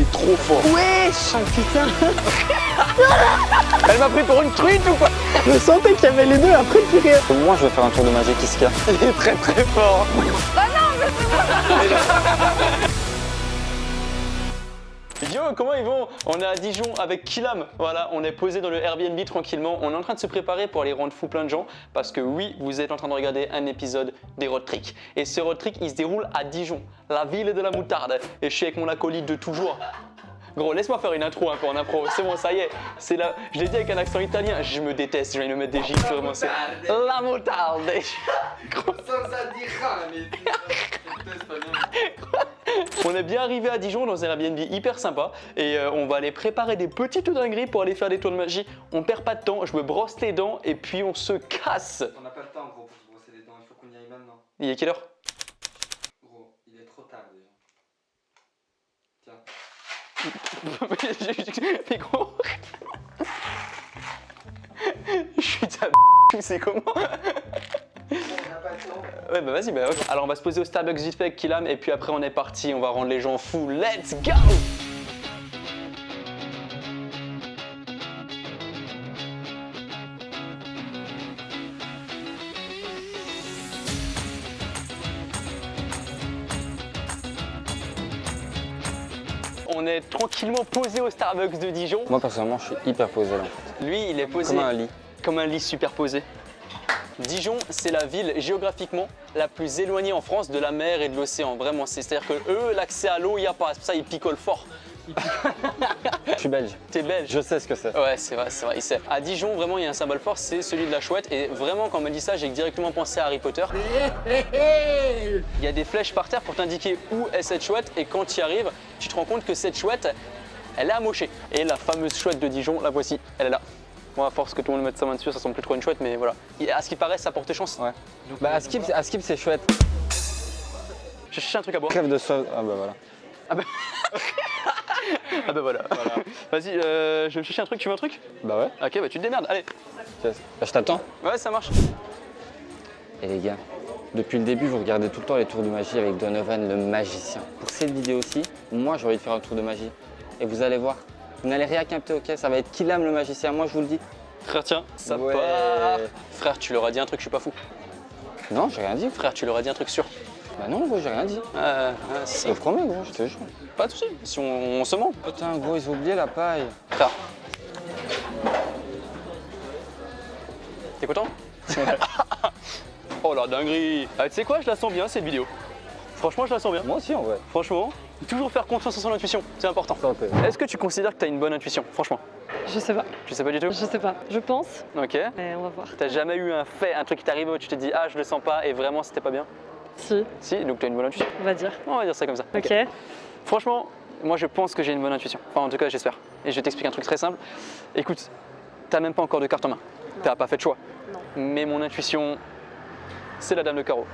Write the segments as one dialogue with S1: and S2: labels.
S1: est trop fort.
S2: Wesh. Ah putain.
S1: Elle m'a pris pour une truite ou quoi?
S2: Je sentais qu'il y avait les deux après le rire.
S3: Moi, je vais faire un tour de magie. Qu'est-ce qu'il y a?
S1: Il est très très fort. Yo, comment ils vont? On est à Dijon avec Kilam. Voilà, on est posé dans le Airbnb tranquillement. On est en train de se préparer pour aller rendre fou plein de gens. Parce que oui, vous êtes en train de regarder un épisode des Road Trick. Et ce Road Trick, il se déroule à Dijon, la ville de la moutarde. Et je suis avec mon acolyte de toujours. Gros, laisse-moi faire une intro un peu en impro. C'est bon, ça y est. C'est là. Je l'ai dit avec un accent italien. Je me déteste. Je vais me mettre des gifs. Vraiment, c'est la moutarde. On est bien arrivé à Dijon dans un Airbnb hyper sympa et on va aller préparer des petites dingueries pour aller faire des tours de magie. On perd pas de temps, je me brosse les dents et puis on se casse.
S3: On n'a pas le temps, gros, pour se brosser les dents. Il faut qu'on y aille maintenant.
S1: Il est quelle heure?
S3: Gros, il est trop tard déjà. Tiens.
S1: Mais gros. Je suis ta tu sais comment?
S3: On n'a pas le temps.
S1: Ouais bah vas-y bah ok. Alors on va se poser au Starbucks vite fait avec Kilam et puis après on est parti, on va rendre les gens fous. Let's go! On est tranquillement posé au Starbucks de Dijon.
S3: Moi, personnellement, je suis hyper posé là.
S1: Lui, il est posé
S3: Comme un lit.
S1: comme un lit superposé. Dijon, c'est la ville géographiquement la plus éloignée en France de la mer et de l'océan. Vraiment, c'est-à-dire que eux, l'accès à l'eau, il n'y a pas. C'est pour ça ils picolent fort.
S3: Je suis belge.
S1: T'es belge.
S3: Je sais ce que c'est.
S1: Ouais, c'est vrai, il sait. À Dijon, vraiment, il y a un symbole fort, c'est celui de la chouette. Et vraiment, quand on me dit ça, j'ai directement pensé à Harry Potter. Il y a des flèches par terre pour t'indiquer où est cette chouette. Et quand tu y arrives, tu te rends compte que cette chouette, elle est amochée. Et la fameuse chouette de Dijon, la voici, elle est là. Bon, à force que tout le monde mette sa main dessus, ça semble plus trop une chouette, mais voilà. Et à ce qui paraît, ça porte chance.
S3: Ouais. Bah, à Skip, c'est chouette.
S1: Je cherche un truc à boire.
S3: Crève de soif. Ah, bah voilà.
S1: Ah bah voilà. Vas-y, je vais me chercher un truc, tu veux un truc?
S3: Bah ouais.
S1: Ok, bah tu te démerdes, allez.
S3: Bah, je t'attends.
S1: Ouais, ça marche.
S3: Et les gars, depuis le début, vous regardez tout le temps les tours de magie avec Donovan le magicien. Pour cette vidéo-ci, moi j'ai envie de faire un tour de magie. Et vous allez voir, vous n'allez rien capter, ok? Ça va être Kilam le magicien, moi je vous le dis.
S1: Frère, tiens, ça
S3: Ouais.
S1: part. Frère, tu leur as dit un truc, je suis pas fou.
S3: Non, j'ai rien dit.
S1: Frère, tu leur as dit un truc sûr.
S3: Bah non, gros, j'ai rien dit.
S1: C'est
S3: Je te promets, gros, je te jure.
S1: pas de soucis, si on se ment.
S3: Putain, gros, ils ont oublié la paille.
S1: Frère. T'es content? Oh la dinguerie. Ah, tu sais quoi, je la sens bien cette vidéo. Franchement, je la sens bien.
S3: Moi aussi, en vrai.
S1: Franchement, toujours faire confiance en son intuition, c'est important.
S3: Santé.
S1: Est-ce que tu considères que tu as une bonne intuition? Franchement,
S4: Je sais pas,
S1: tu sais pas du tout?
S4: je sais pas. Je pense,
S1: Ok.
S4: mais on va voir.
S1: T'as jamais eu un fait, un truc qui t'arrive où tu te dis ah je le sens pas et vraiment c'était pas bien?
S4: Si,
S1: Si, donc t'as une bonne intuition.
S4: on va dire.
S1: On va dire ça comme ça.
S4: Ok.
S1: Franchement, moi je pense que j'ai une bonne intuition. Enfin en tout cas j'espère. Et je vais t'expliquer un truc très simple. Écoute, t'as même pas encore de carte en main. T'as pas fait de choix.
S4: Non.
S1: Mais mon intuition, c'est la dame de carreau.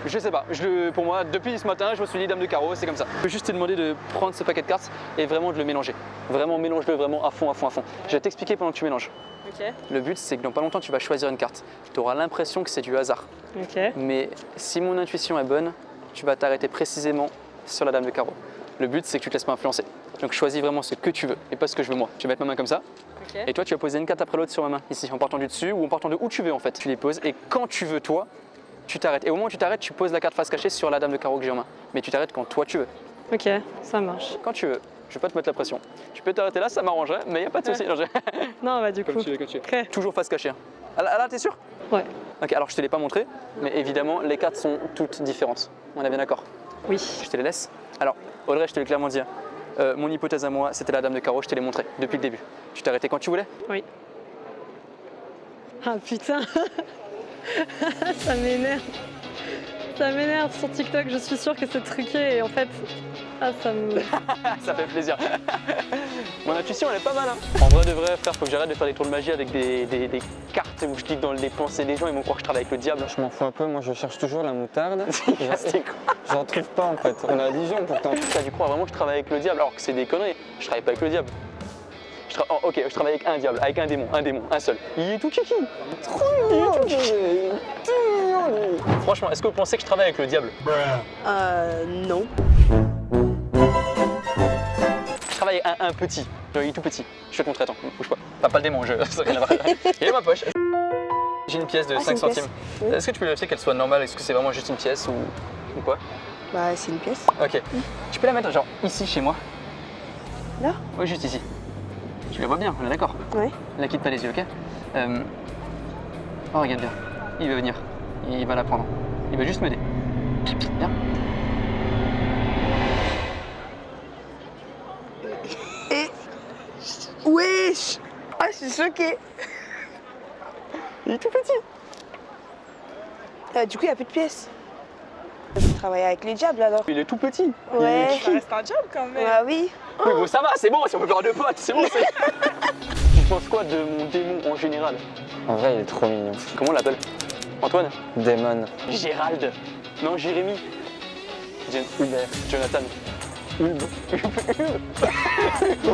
S1: Je sais pas, pour moi, depuis ce matin, je me suis dit dame de carreau, c'est comme ça. Je peux juste te demander de prendre ce paquet de cartes et vraiment de le mélanger. Vraiment, mélange-le vraiment à fond, à fond, à fond. Je vais t'expliquer pendant que tu mélanges.
S4: Ok.
S1: Le but, c'est que dans pas longtemps, tu vas choisir une carte. Tu auras l'impression que c'est du hasard.
S4: Ok.
S1: Mais si mon intuition est bonne, tu vas t'arrêter précisément sur la dame de carreau. Le but, c'est que tu te laisses pas influencer. Donc choisis vraiment ce que tu veux et pas ce que je veux moi. Tu vas mettre ma main comme ça.
S4: Ok.
S1: Et toi, tu vas poser une carte après l'autre sur ma main, ici, en partant du dessus ou en partant de où tu veux en fait. Tu les poses et quand tu veux, toi, tu t'arrêtes. Et au moment où tu t'arrêtes, tu poses la carte face cachée sur la dame de carreau que j'ai en main. Mais tu t'arrêtes quand toi tu veux.
S4: Ok, ça marche.
S1: Quand tu veux. Je vais pas te mettre la pression. Tu peux t'arrêter là, ça m'arrangerait, mais il n'y a pas de souci.
S4: Non, bah du coup.
S1: Comme tu veux.
S4: Ok.
S1: Toujours face cachée. Hein. Ah là, t'es sûr?
S4: Ouais.
S1: Ok, alors je te l'ai pas montré, mais évidemment, les cartes sont toutes différentes. On est bien d'accord?
S4: Oui.
S1: Je te les laisse. Alors, Audrey, je te l'ai clairement dit. Mon hypothèse à moi, c'était la dame de carreau, je te l'ai montré depuis le début. Tu t'es arrêté quand tu voulais?
S4: Oui. Ah putain. Ça m'énerve. Ça m'énerve sur TikTok, je suis sûre que c'est truqué et en fait, ça me...
S1: Ça fait plaisir. Mon intuition, elle est pas mal. Hein. En vrai de vrai, frère, faut que j'arrête de faire des tours de magie avec des cartes où je clique dans les pensées des gens. Ils vont croire que je travaille avec le diable.
S3: Je m'en fous un peu, moi je cherche toujours la moutarde.
S1: C'est quoi?
S3: J'en trouve pas en fait. On est à Dijon pourtant.
S1: T'as dû croire vraiment que je travaille avec le diable alors que c'est des conneries. Je travaille pas avec le diable. Oh, ok, je travaille avec un diable, avec un démon, un seul. Il est tout kiki. Il est tout kiki. Franchement, est-ce que vous pensez que je travaille avec le diable?
S2: Non.
S1: là, il y a un petit. Il est tout petit. Je te montrer, attends, bouge pas. Enfin, pas le démon, ça n'a rien à voir. Il est dans ma poche. J'ai une pièce de 5 centimes.
S2: Oui.
S1: Est-ce que tu peux vérifier qu'elle soit normale? Est-ce que c'est vraiment juste une pièce ou quoi?
S2: Bah, c'est une pièce.
S1: Ok. Tu peux la mettre genre ici chez moi?
S2: Là?
S1: Oui, juste ici. Tu la vois bien, on est d'accord?
S2: Ouais.
S1: Ne la quitte pas les yeux, ok? Oh, regarde bien. Il va venir. Il va la prendre. Il va juste m'aider. Viens.
S2: Wesh! Ah, je suis choquée.
S1: Il est tout petit.
S2: Du coup, il n'y a plus de pièces. Tu travailles avec les diables alors?
S1: Il est tout petit.
S2: Ouais.
S5: Ça reste un job quand même.
S2: Ah oui.
S1: Oui, bon, ça va, c'est bon, si on peut faire deux potes, c'est bon. Tu penses quoi de mon démon en général?
S3: En vrai, il est trop mignon.
S1: Comment on l'appelle? Antoine?
S3: Démon.
S1: Gérald? Non, Jérémy?
S3: Hubert.
S1: Jonathan? Bon,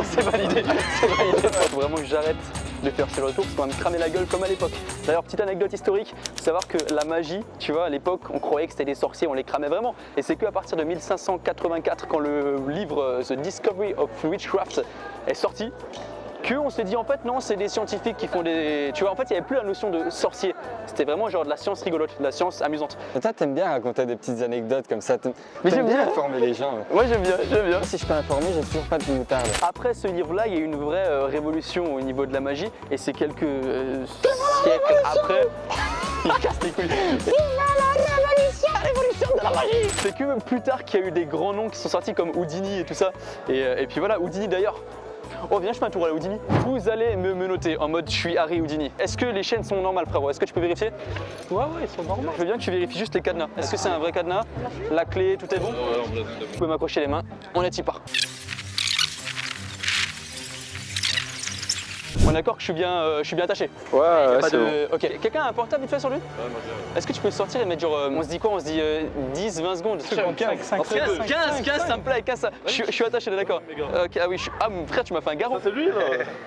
S1: c'est validé, c'est validé. Faut vraiment que j'arrête de faire ce retour parce qu'on va me cramer la gueule comme à l'époque. D'ailleurs, petite anecdote historique, faut savoir que la magie, tu vois, à l'époque, on croyait que c'était des sorciers, on les cramait vraiment. Et c'est qu'à partir de 1584, quand le livre The Discovery of Witchcraft est sorti, qu'on s'est dit en fait non, c'est des scientifiques qui font des... Tu vois, en fait, il n'y avait plus la notion de sorcier. C'était vraiment genre de la science rigolote, de la science amusante.
S3: Et toi, t'aimes bien raconter des petites anecdotes comme ça.
S1: Mais
S3: T'aimes
S1: j'aime bien.
S3: informer les gens.
S1: Moi, j'aime bien, j'aime bien.
S3: Si je peux informer, j'ai toujours pas de moutarde.
S1: Après ce livre-là, il y a eu une vraie révolution au niveau de la magie, et c'est quelques siècles après. Il casse les couilles. La révolution de la magie. C'est que plus tard qu'il y a eu des grands noms qui sont sortis comme Houdini et tout ça. Et puis voilà, Houdini d'ailleurs. Oh, viens, je fais un tour à la Houdini. Vous allez me noter en mode je suis Harry Houdini. Est-ce que les chaînes sont normales, frérot? Est-ce que tu peux vérifier?
S5: Ouais, ils sont normaux.
S1: Je veux bien que tu vérifies juste les cadenas. Est-ce que c'est un vrai cadenas? La clé, tout est bon? Vous pouvez m'accrocher les mains. On est y part. On est d'accord que je suis bien attaché.
S3: Ouais,
S1: Pas de... Ok, quelqu'un a un portable vite fait sur lui? Est-ce que tu peux le sortir et mettre genre, on se dit quoi? On se dit 10, 20 secondes?
S5: 15,
S1: 15, ça me plaît, 15. Je suis attaché, d'accord. Ok, ah oui, ah frère, tu m'as fait un garrot.
S5: C'est lui là.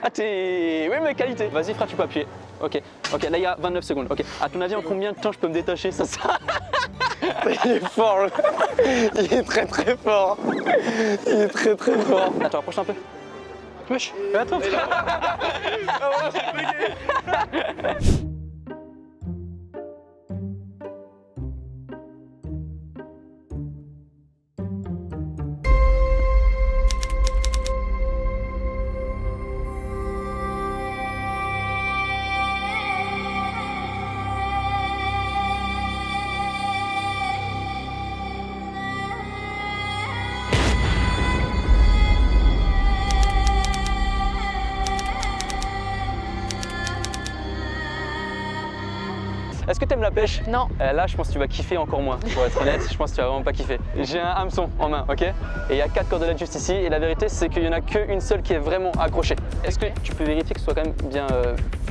S1: Ah t'es... Oui mais qualité. Vas-y frère, tu peux appuyer. Ok, là il y a 29 secondes. Ok, à ton avis en combien de temps je peux me détacher ça?
S3: Il est fort, il est très très fort. Il est très très fort.
S1: Attends, approche un peu.
S5: Wesh. Mais attends,
S1: Est-ce que t'aimes la pêche?
S4: Non.
S1: Là, je pense que tu vas kiffer encore moins. Pour être honnête, je pense que tu vas vraiment pas kiffer. J'ai un hameçon en main, ok? Et il y a 4 cordelettes juste ici. Et la vérité, c'est qu'il y en a qu'une seule qui est vraiment accrochée. Est-ce que tu peux vérifier que ce soit quand même bien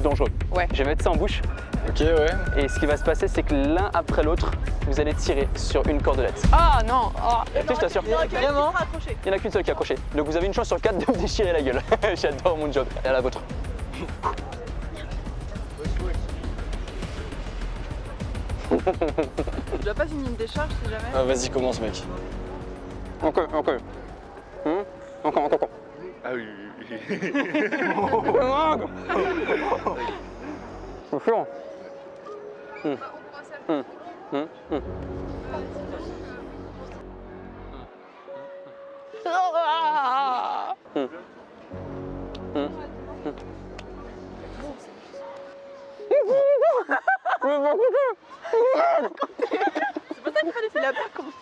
S1: dangereux?
S4: Ouais.
S1: Je vais mettre ça en bouche.
S3: Ok, ouais.
S1: Et ce qui va se passer, c'est que l'un après l'autre, vous allez tirer sur une cordelette.
S4: Ah non.
S1: Tu sais, je t'assure.
S4: Vraiment?
S1: Il n'y en a qu'une seule qui est accrochée. Donc vous avez une chance sur 4 de vous déchirer la gueule. J'adore mon job. Et à la vôtre.
S5: tu dois pas signer une décharge si jamais.
S3: Ah, vas-y, commence, mec.
S1: Encore. Encore.
S6: Ah oui.
S1: C'est sûr.
S5: Il a pas compris.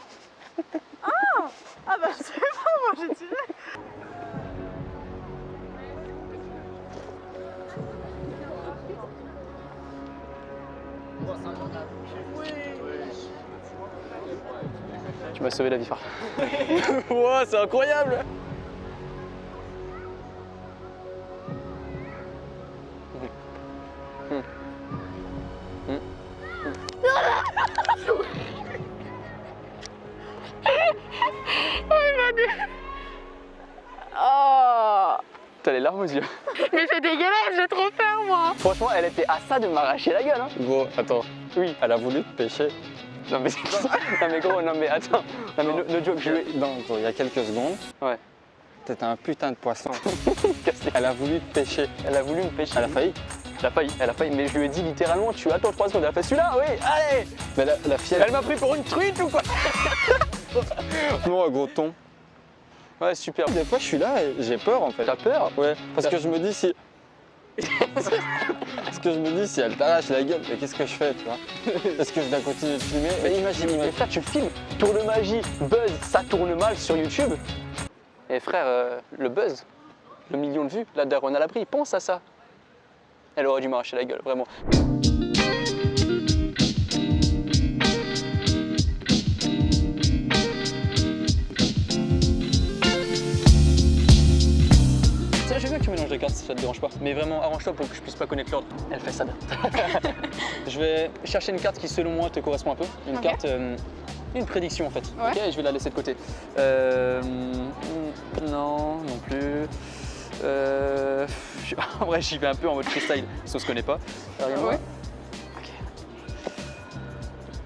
S5: Ah bah je sais pas, moi j'ai tiré.
S1: Tu m'as sauvé la vie, frère. Wow, c'est incroyable.
S4: Oh.
S1: T'as les larmes aux yeux.
S4: Mais c'est dégueulasse, j'ai trop peur moi.
S1: Franchement, elle était à ça de m'arracher la gueule. Hein.
S3: Gros, attends.
S1: Oui.
S3: Elle a voulu te pêcher.
S1: Non mais gros, non mais attends. Non mais no joke, je vais...
S3: Non, gros, il y a quelques secondes.
S1: Ouais.
S3: T'étais un putain de poisson. Elle a voulu te pêcher.
S1: Elle a voulu me pêcher.
S3: Elle a failli.
S1: Elle a failli, mais je lui ai dit littéralement, tu attends 3 secondes. Elle a fait celui-là, oui, allez.
S3: Mais la fille,
S1: Elle m'a pris pour une truite ou quoi?
S3: non, un gros thon.
S1: Ouais, super.
S3: Des fois, je suis là et j'ai peur en fait.
S1: T'as peur?
S3: Ouais, parce que je me dis si. Parce que je me dis si elle t'arrache la gueule, mais qu'est-ce que je fais, tu vois? Est-ce que je dois continuer de filmer? Mais imagine,
S1: Mais frère, tu filmes, tour de magie, buzz, ça tourne mal sur YouTube. Et frère, le buzz, le million de vues, la daronne à l'abri, pense à ça. Elle aurait dû m'arracher la gueule, vraiment. Tiens, je veux bien que tu mélanges les cartes si ça te dérange pas. Mais vraiment, arrange-toi pour que je puisse pas connaître l'ordre. Elle fait ça bien. Je vais chercher une carte qui, selon moi, te correspond un peu. Une
S2: Ok.
S1: carte, une prédiction en fait.
S2: Ouais.
S1: Ok, je vais la laisser de côté. Non, non plus. En vrai, j'y vais un peu en mode freestyle, si on se connaît pas. Regarde-moi.
S2: Ouais.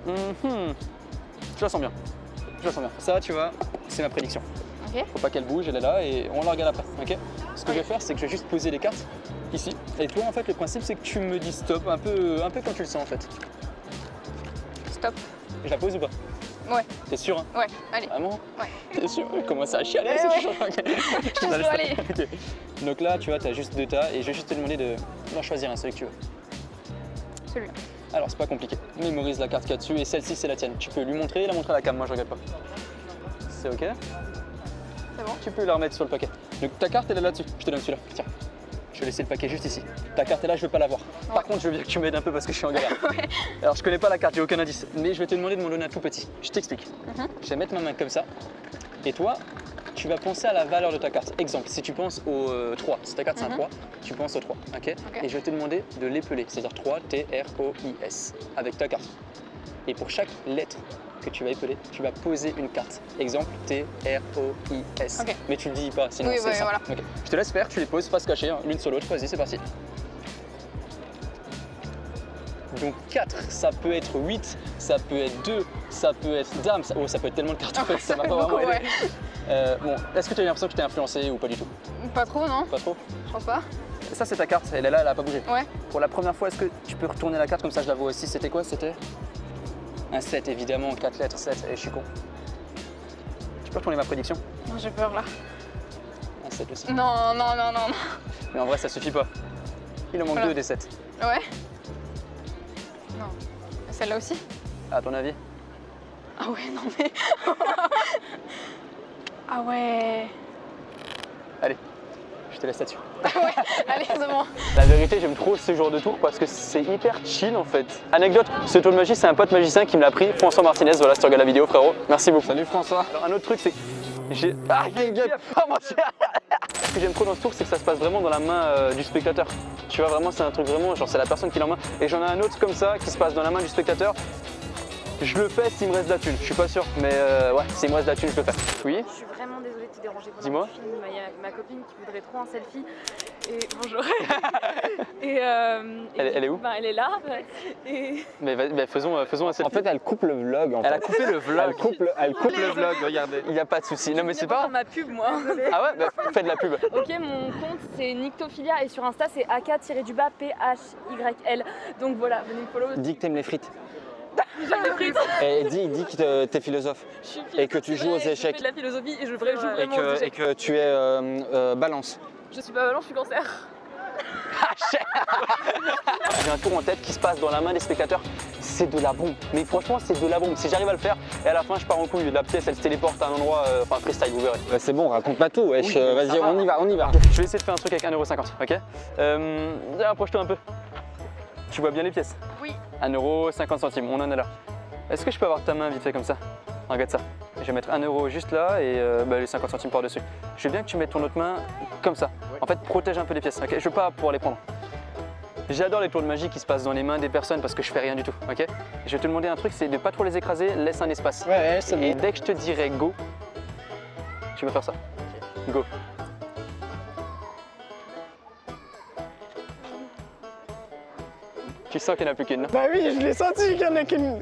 S1: Ok. Je la sens bien. Je la sens bien. Ça, tu vois, c'est ma prédiction.
S2: Ok.
S1: Faut pas qu'elle bouge, elle est là et on la regarde après. Ok. Ce que je vais faire, c'est que je vais juste poser les cartes ici. Et toi, en fait, le principe, c'est que tu me dis stop, un peu comme tu le sens en fait.
S2: Stop.
S1: Je la pose ou pas?
S2: Ouais.
S1: T'es sûr, hein?
S2: Ouais, allez.
S1: Vraiment?
S2: Ouais.
S1: T'es sûr? Comment ça a chialé,
S2: Ouais,
S1: c'est
S2: ouais.
S1: chaud. Ok.
S2: Je dois aller.
S1: Ok. Donc là, tu vois, t'as juste 2 tas et je vais juste te demander d'en choisir un, celui que tu veux.
S2: Celui-là.
S1: Alors, c'est pas compliqué. Mémorise la carte qu'il y a dessus et celle-ci, c'est la tienne. Tu peux lui montrer et la montrer à la cam, moi je regarde pas. C'est ok?
S2: C'est bon.
S1: Tu peux la remettre sur le paquet. Donc ta carte, elle est là-dessus. Je te donne celui-là. Tiens. Je vais laisser le paquet juste ici. Ta carte est là, je veux pas la voir. Par contre, je veux bien que tu m'aides un peu parce que je suis en galère. Alors, je connais pas la carte, j'ai aucun indice. Mais je vais te demander de m'en donner un tout petit. Je t'explique. Je vais mettre ma main comme ça. Et toi, tu vas penser à la valeur de ta carte. Exemple, si tu penses au 3, si ta carte c'est un 3, tu penses au 3. Ok. Et je vais te demander de l'épeler, c'est-à-dire 3, T-R-O-I-S, avec ta carte. Et pour chaque lettre que tu vas épeler, tu vas poser une carte. Exemple, T-R-O-I-S.
S2: Ok.
S1: Mais tu le dis pas, sinon
S2: Oui,
S1: c'est
S2: ouais,
S1: simple.
S2: voilà.
S1: Ok. Je te laisse faire, tu les poses face cachée, hein, l'une sur l'autre, vas-y, c'est parti. Donc 4, ça peut être 8, ça peut être 2, ça peut être dame, ça peut être tellement de cartes en fait, ça m'a pas vraiment
S2: beaucoup,
S1: aidé. Bon, est-ce que tu as l'impression que tu t'es influencé ou pas du tout?
S2: Pas trop, non?
S1: Pas trop?
S2: Je pense pas.
S1: Ça c'est ta carte, elle est là, elle a pas bougé.
S2: Ouais.
S1: Pour la première fois, est-ce que tu peux retourner la carte comme ça je la vois aussi? C'était quoi? C'était un 7 évidemment, 4 lettres, 7, et je suis con. Tu peux retourner ma prédiction?
S2: Non, j'ai peur là.
S1: Un 7 aussi.
S2: Non, non, non, non,
S1: Mais en vrai ça suffit pas. Il en manque
S2: Voilà.
S1: 2 des 7.
S2: non. Ouais. Non. Celle-là aussi?
S1: À ton avis?
S2: Ah ouais, non mais. Ah ouais.
S1: Allez, je te laisse là-dessus.
S2: Allez, c'est bon.
S1: La vérité, j'aime trop ce genre de tour parce que c'est hyper chill en fait. Anecdote, ce tour de magie, c'est un pote magicien qui me l'a pris, François Martinez. Voilà, si tu regardes la vidéo, frérot. Merci beaucoup.
S3: Salut François.
S1: Alors, un autre truc, c'est que j'ai. Ah, mon Dieu. Ce que j'aime trop dans ce tour, c'est que ça se passe vraiment dans la main du spectateur. Tu vois, vraiment, c'est un truc vraiment, genre, c'est la personne qui l'a en main. Et j'en ai un autre comme ça qui se passe dans la main du spectateur. Je le fais s'il me reste de la thune, je suis pas sûr, mais ouais, s'il me reste de la thune, je le fais. Oui?
S6: Je suis vraiment désolée de te déranger pendant
S1: Dis-moi.
S6: le film. Il y a ma copine qui voudrait trop un selfie. Et bonjour. et,
S1: Elle est où?
S6: Ben, elle est là. Et
S1: Mais faisons un selfie.
S3: En fait, elle coupe le vlog. En
S1: Elle a
S3: fait.
S1: coupé le vlog.
S3: Elle coupe le vlog, regardez.
S1: Il n'y a pas de souci. Non, mais c'est pas.
S6: ma pub, moi.
S1: Ah ouais? Bah, fais de la pub.
S6: Ok, mon compte c'est Nyctophilia et sur Insta c'est AK-PHYL. Donc voilà, venez me follow.
S3: Dis que t'aimes les frites.
S6: J'aime les frites.
S3: Et dis que t'es philosophe.
S6: Je suis
S3: Et que tu joues aux
S6: je fais
S3: échecs.
S6: de la philosophie et je joue vraiment aux
S3: Et
S6: échecs.
S3: que tu es balance.
S6: Je suis pas balance, je suis cancer.
S1: J'ai un tour en tête qui se passe dans la main des spectateurs. C'est de la bombe. Mais franchement, c'est de la bombe. Si j'arrive à le faire, et à la fin, je pars en couille. La pièce, elle se téléporte à un endroit, enfin freestyle, vous verrez.
S3: Bah, c'est bon, raconte pas tout. Wesh,
S1: Oui,
S3: vas-y,
S1: ça va.
S3: on y va, on y va.
S1: Je vais essayer de faire un truc avec 1,50€, ok? Approche-toi un peu. Tu vois bien les pièces?
S6: Oui.
S1: 1,50€, on en est là. Est-ce que je peux avoir ta main vite fait comme ça? Regarde ça. Je vais mettre 1€ juste là et les 50 centimes par-dessus. Je veux bien que tu mettes ton autre main comme ça. En fait, protège un peu les pièces, ok? Je veux pas pouvoir les prendre. J'adore les tours de magie qui se passent dans les mains des personnes parce que je fais rien du tout, ok? Je vais te demander un truc, c'est de pas trop les écraser, laisse un espace.
S3: Ouais, c'est
S1: Et
S3: bon.
S1: dès que je te dirai go, tu vas faire ça. Go. Tu sens qu'il n'y en a plus qu'une, non?
S3: Bah oui, je l'ai senti qu'il y en a qu'une.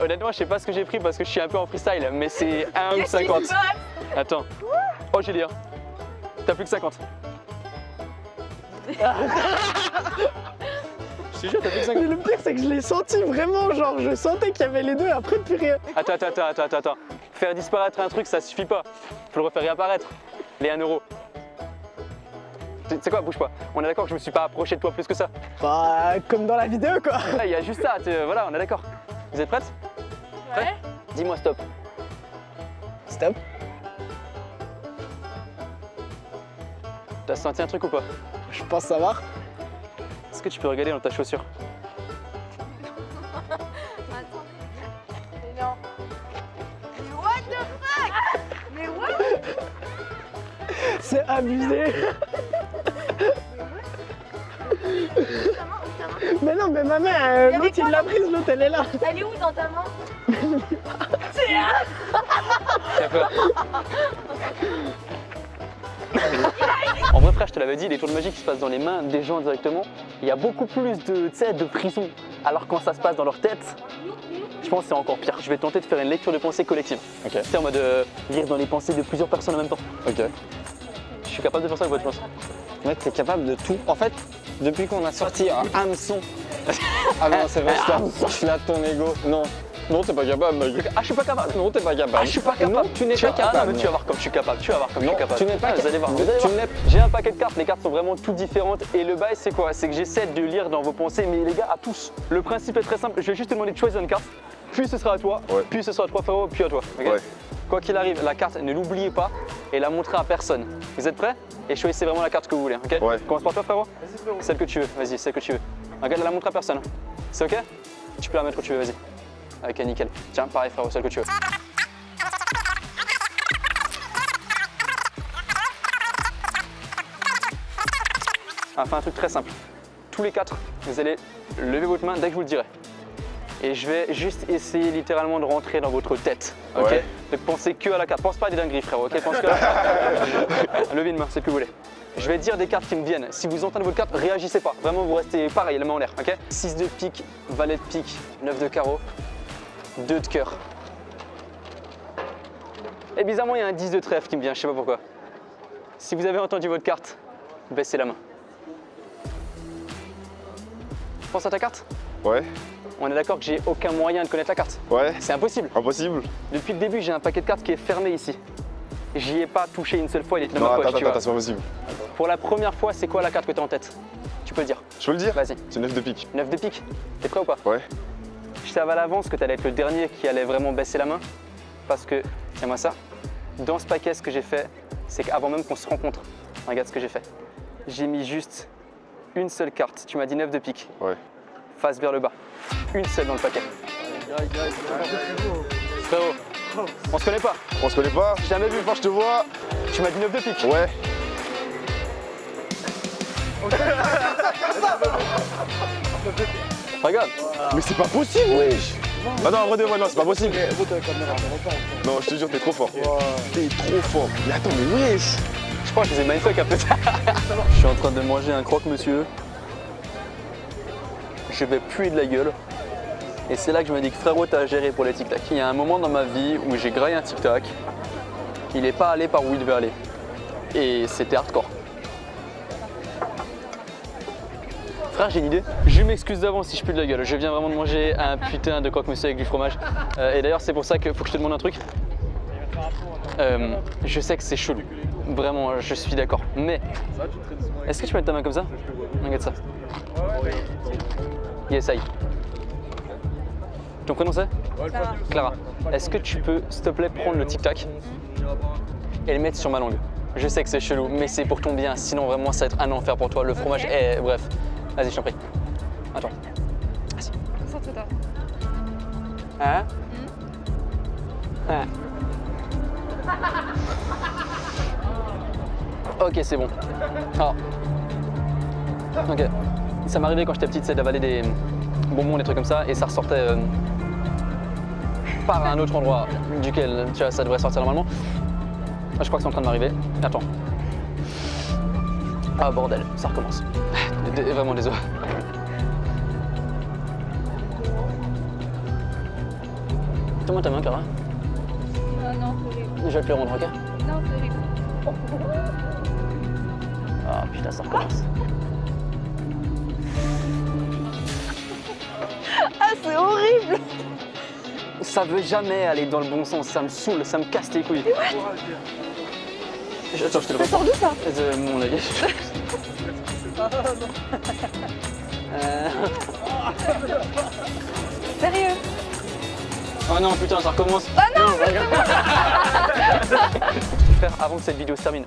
S1: Honnêtement, je sais pas ce que j'ai pris parce que je suis un peu en freestyle, mais c'est 1 ou 50. Attends. Oh, j'ai dit 1. T'as plus que 50. Je te jure, t'as plus que 50.
S7: Mais le pire, c'est que je l'ai senti vraiment, genre, je sentais qu'il y avait les deux, après, plus rien.
S1: Attends. Faire disparaître un truc, ça suffit pas. Faut le refaire réapparaître. Les 1 euro. Tu sais quoi, bouge pas. On est d'accord que je me suis pas approché de toi plus que ça.
S7: Bah, comme dans la vidéo, quoi.
S1: Il y a juste ça, voilà, on est d'accord. Vous êtes prêtes?
S6: Ouais.
S1: Dis-moi stop.
S7: Stop.
S1: T'as senti un truc ou pas?
S7: Je pense savoir.
S1: Est-ce que tu peux regarder dans ta chaussure?
S5: Mais non. Mais what the fuck? Mais what?
S7: C'est abusé. Mais non, mais ma main, l'autre il l'a prise, l'autre elle est là.
S5: Elle est où dans ta main?
S1: En vrai frère, je te l'avais dit, les tours de magie qui se passent dans les mains des gens directement, il y a beaucoup plus de prison. Alors quand ça se passe dans leur tête, je pense que c'est encore pire. Je vais tenter de faire une lecture de pensée collective.
S3: Ok.
S1: C'est en mode lire dans les pensées de plusieurs personnes en même temps.
S3: Ok.
S1: Je suis capable de faire ça ou pas, tu penses?
S3: Mec, t'es capable de tout. En fait, depuis qu'on a sorti un hameçon. Ah non, c'est vrai, je flatte ton ego. Non, t'es pas capable, mec.
S1: Ah, je suis pas capable.
S3: Non, t'es pas capable.
S1: Ah, je suis pas capable.
S3: Non, tu n'es pas
S1: Ah, non,
S3: capable.
S1: mais tu vas voir comme je suis capable. Tu vas voir comme je suis capable.
S3: tu n'es pas
S1: Vous allez voir.
S3: capable.
S1: Vous allez
S3: Tu
S1: voir.
S3: n'es-
S1: J'ai un paquet de cartes. Les cartes sont vraiment toutes différentes. Et le bail, c'est quoi? C'est que j'essaie de lire dans vos pensées, mais les gars, à tous. Le principe est très simple. Je vais juste te demander de choisir une carte. Puis ce sera à toi.
S8: Ouais.
S1: Puis ce sera à toi, frérot. Puis à toi. Ok.
S8: Ouais.
S1: Quoi qu'il arrive, la carte, ne l'oubliez pas et la montrez à personne. Vous êtes prêts? Et choisissez vraiment la carte que vous voulez. Ok.
S8: Ouais.
S1: Commence par toi, frérot. Celle que tu veux. Vas-y, celle que tu veux. Regarde, la montre à personne. C'est ok? Tu peux la mettre où tu veux. Vas-y. Ok, nickel. Tiens, pareil, frérot, celle que tu veux. Enfin, un truc très simple. Tous les 4, vous allez lever votre main dès que je vous le dirai. Et je vais juste essayer littéralement de rentrer dans votre tête. Ok.
S8: Ouais.
S1: Donc pensez que à la carte. Pense pas à des dingueries, frérot. Ok. Pense que à la carte. Levez une main, c'est ce que vous voulez. Je vais dire des cartes qui me viennent. Si vous entendez votre carte, réagissez pas. Vraiment, vous restez pareil, la main en l'air. Ok. 6 de pique, valet de pique, 9 de carreau, 2 de cœur. Et bizarrement, il y a un 10 de trèfle qui me vient. Je sais pas pourquoi. Si vous avez entendu votre carte, baissez la main. Pense à ta carte.
S8: Ouais.
S1: On est d'accord que j'ai aucun moyen de connaître la carte.
S8: Ouais.
S1: C'est impossible.
S8: Impossible.
S1: Depuis le début, j'ai un paquet de cartes qui est fermé ici. J'y ai pas touché une seule fois, il était dans
S8: Non,
S1: ma poche,
S8: attends,
S1: tu vois.
S8: c'est pas possible.
S1: Pour la première fois, c'est quoi la carte que tu as en tête? Tu peux le dire.
S8: Je peux le dire?
S1: Vas-y.
S8: C'est 9 de pique.
S1: 9 de pique. T'es prêt ou pas?
S8: Ouais.
S1: Je savais à l'avance que tu allais être le dernier qui allait vraiment baisser la main. Parce que, tiens-moi ça, dans ce paquet, ce que j'ai fait, c'est qu'avant même qu'on se rencontre, regarde ce que j'ai fait. J'ai mis juste une seule carte. Tu m'as dit 9 de pique.
S8: Ouais.
S1: Face vers le bas. Une seule dans le paquet. Frérot, on se connaît pas.
S8: On se connaît pas?
S1: J'ai jamais vu.
S8: Moi je te vois.
S1: Tu m'as dit 9 de pique.
S8: Ouais.
S1: Regarde.
S8: Mais c'est pas possible, wesh. Attends, redis-moi, non, c'est pas possible. Non, je te jure, t'es trop fort. T'es trop fort. Mais attends, mais wesh.
S1: Je crois que je faisais mindfuck un peu. Je suis en train de manger un croque-monsieur. Je vais puer de la gueule. Et c'est là que je me dis que frérot, t'as géré pour les tic-tac. Il y a un moment dans ma vie où j'ai graillé un tic-tac. Il n'est pas allé par où il devait aller. Et c'était hardcore. Frère, j'ai une idée. Je m'excuse d'avance si je pue de la gueule. Je viens vraiment de manger un putain de croque-monsieur avec du fromage. Et d'ailleurs, c'est pour ça qu'il faut que je te demande un truc. Je sais que c'est chelou. Vraiment, je suis d'accord. Mais, est-ce que tu peux mettre ta main comme ça? Regarde ça. Yes, aïe. Ton prénom c'est? Clara. Est-ce que tu peux, s'il te plaît, prendre le tic-tac et le mettre sur ma langue? Je sais que c'est chelou, mais c'est pour ton bien. Sinon, vraiment, ça va être un enfer pour toi. Le fromage est... Bref. Vas-y, je t'en prie. Attends. Vas-y.
S6: Concentre-toi.
S1: Hein? Hein? Ok, c'est bon. Ah. Ok. Ça m'arrivait quand j'étais petite, c'est d'avaler des bonbons, des trucs comme ça, et ça ressortait par un autre endroit duquel tu vois, ça devrait sortir normalement. Ah, je crois que c'est en train de m'arriver. Attends. Ah bordel, ça recommence. Vraiment désolé. Donne-moi ta main, Clara.
S6: Non, c'est horrible.
S1: Je vais te le rendre, ok?
S6: Non, c'est horrible.
S1: Ah putain, ça recommence.
S2: Ah, c'est horrible.
S1: Ça veut jamais aller dans le bon sens, ça me saoule, ça me casse les couilles. Attends, je te le
S2: Ça sort d'où ça?
S1: Mon avis.
S2: Sérieux?
S1: Oh non, putain, ça recommence.
S2: Ah non,
S1: Frère, avant que cette vidéo se termine,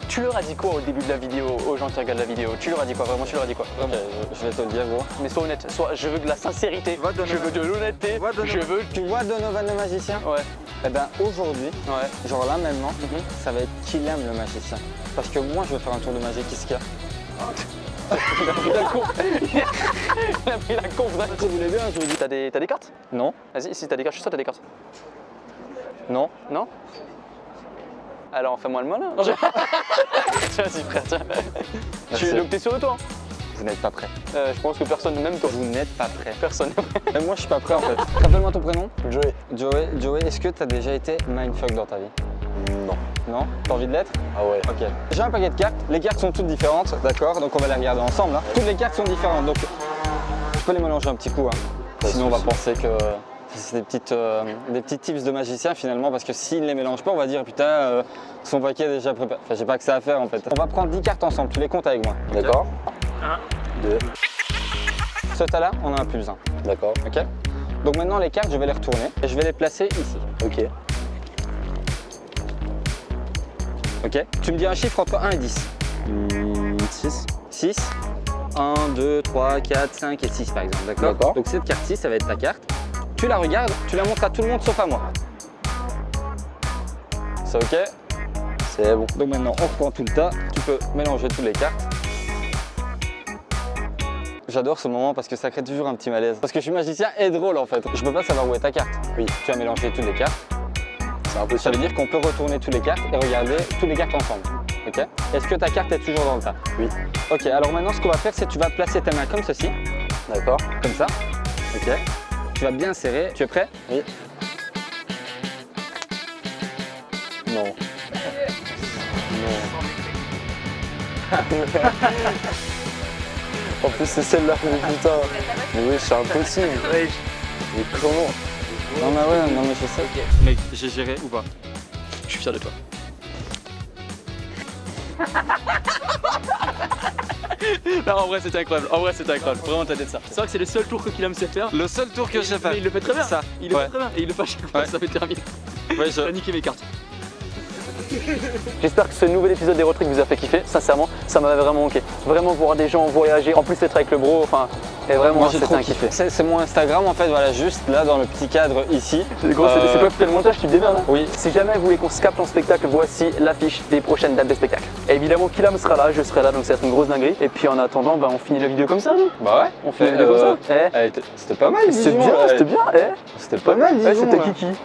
S1: tu leur as dit quoi au début de la vidéo, aux gens qui regardent la vidéo? Tu leur as dit quoi? Vraiment, tu leur as dit quoi? Vraiment.
S3: Je vais te le dire, gros.
S1: Mais sois honnête, je veux de la sincérité, je veux de l'honnêteté, je veux...
S3: Tu vois Donovan le magicien?
S1: Ouais,
S3: Eh ben aujourd'hui,
S1: ouais.
S3: genre là maintenant, ça va être Kyliam le magicien. Parce que moi je veux faire un tour de magie, qu'est-ce qu'il y a?
S1: Il a pris la conf. Il a pris la conf.
S3: Vous voulez bien, je vous dis.
S1: T'as des cartes?
S3: Non.
S1: Vas-y, si t'as des cartes, je suis sûr que t'as des cartes.
S3: Non.
S1: Non? Alors fais-moi le malin. Non, tiens, vas-y frère, tiens. Donc t'es sûr de toi?
S3: Vous n'êtes pas prêt.
S1: Je pense que personne, même toi.
S3: Vous n'êtes pas prêt.
S1: Personne.
S3: Même moi je suis pas prêt en fait. Rappelle-moi ton prénom.
S7: Joey.
S3: Joey, est-ce que t'as déjà été mindfuck dans ta vie?
S7: Non.
S3: Non? T'as envie de l'être?
S7: Ah ouais.
S3: Ok. J'ai un paquet de cartes. Les cartes sont toutes différentes, d'accord? Donc on va les regarder ensemble. Hein. Toutes les cartes sont différentes, donc je peux les mélanger un petit coup. Hein. Sinon on va penser que c'est des petits tips de magicien finalement, parce que s'il ne les mélange pas, on va dire putain, son paquet est déjà préparé. Enfin, j'ai pas que ça à faire en fait. On va prendre 10 cartes ensemble, tu les comptes avec moi.
S7: D'accord.
S3: 1, 2. Ce tas-là, on en a plus un.
S7: D'accord.
S3: Ok? Donc maintenant les cartes, je vais les retourner et je vais les placer ici.
S7: Ok.
S3: Ok? Tu me dis un chiffre entre 1 et 10.
S7: 6.
S3: 6. 1, 2, 3, 4, 5 et 6 par exemple, d'accord?
S7: D'accord.
S3: Donc cette carte-ci, ça va être ta carte. Tu la regardes, tu la montres à tout le monde sauf à moi. C'est ok?
S7: C'est bon.
S3: Donc maintenant, on reprend tout le tas. Tu peux mélanger toutes les cartes. J'adore ce moment parce que ça crée toujours un petit malaise. Parce que je suis magicien et drôle en fait. Je peux pas savoir où est ta carte. Oui, tu as mélangé toutes les cartes.
S7: C'est un peu
S3: Ça veut dire qu'on peut retourner toutes les cartes et regarder toutes les cartes ensemble. Ok? Est-ce que ta carte est toujours dans le tas?
S7: Oui.
S3: Ok, alors maintenant ce qu'on va faire, c'est que tu vas placer tes mains comme ceci.
S7: D'accord.
S3: Comme ça. Ok. Tu vas bien serrer. Tu es prêt?
S7: Oui. Non. En plus c'est celle-là, mais putain. Mais oui, c'est impossible. Mais comment?
S3: Non mais ouais, non mais je sais. Mec, j'ai géré ou pas?
S1: Je suis fier de toi. Non, en vrai c'était incroyable, vraiment t'as tête ça. C'est vrai que c'est le seul tour que Kyliam sait faire.
S3: Le seul tour que je sais faire.
S1: Mais il le fait très bien.
S3: Ça.
S1: Il le fait très bien et il le fait à chaque fois,
S3: Ouais.
S1: ça fait terminer.
S3: Ouais,
S1: J'ai niqué mes cartes. J'espère que ce nouvel épisode des Road Trick vous a fait kiffer, sincèrement, ça m'avait vraiment manqué. Vraiment voir des gens voyager, en plus être avec le bro, enfin, et vraiment
S3: moi j'ai
S1: c'était
S3: trop
S1: un kiff.
S3: kiffé. C'est mon Instagram en fait, voilà, juste là dans le petit cadre ici.
S1: Gros, c'est pas que le montage, tu te démerdes. Hein.
S3: Oui.
S1: Si jamais vous voulez qu'on se capte en spectacle, voici l'affiche des prochaines dates de spectacle. Et évidemment, Kyliam sera là, je serai là, donc ça va être une grosse dinguerie. Et puis en attendant, bah, on finit la vidéo comme ça, nous.
S3: Bah ouais.
S1: On finit la vidéo comme ça.
S3: C'était pas mal,
S1: C'était
S3: disons,
S1: bien, c'était bien.
S3: C'était pas mal, disons.
S1: C'était Kiki.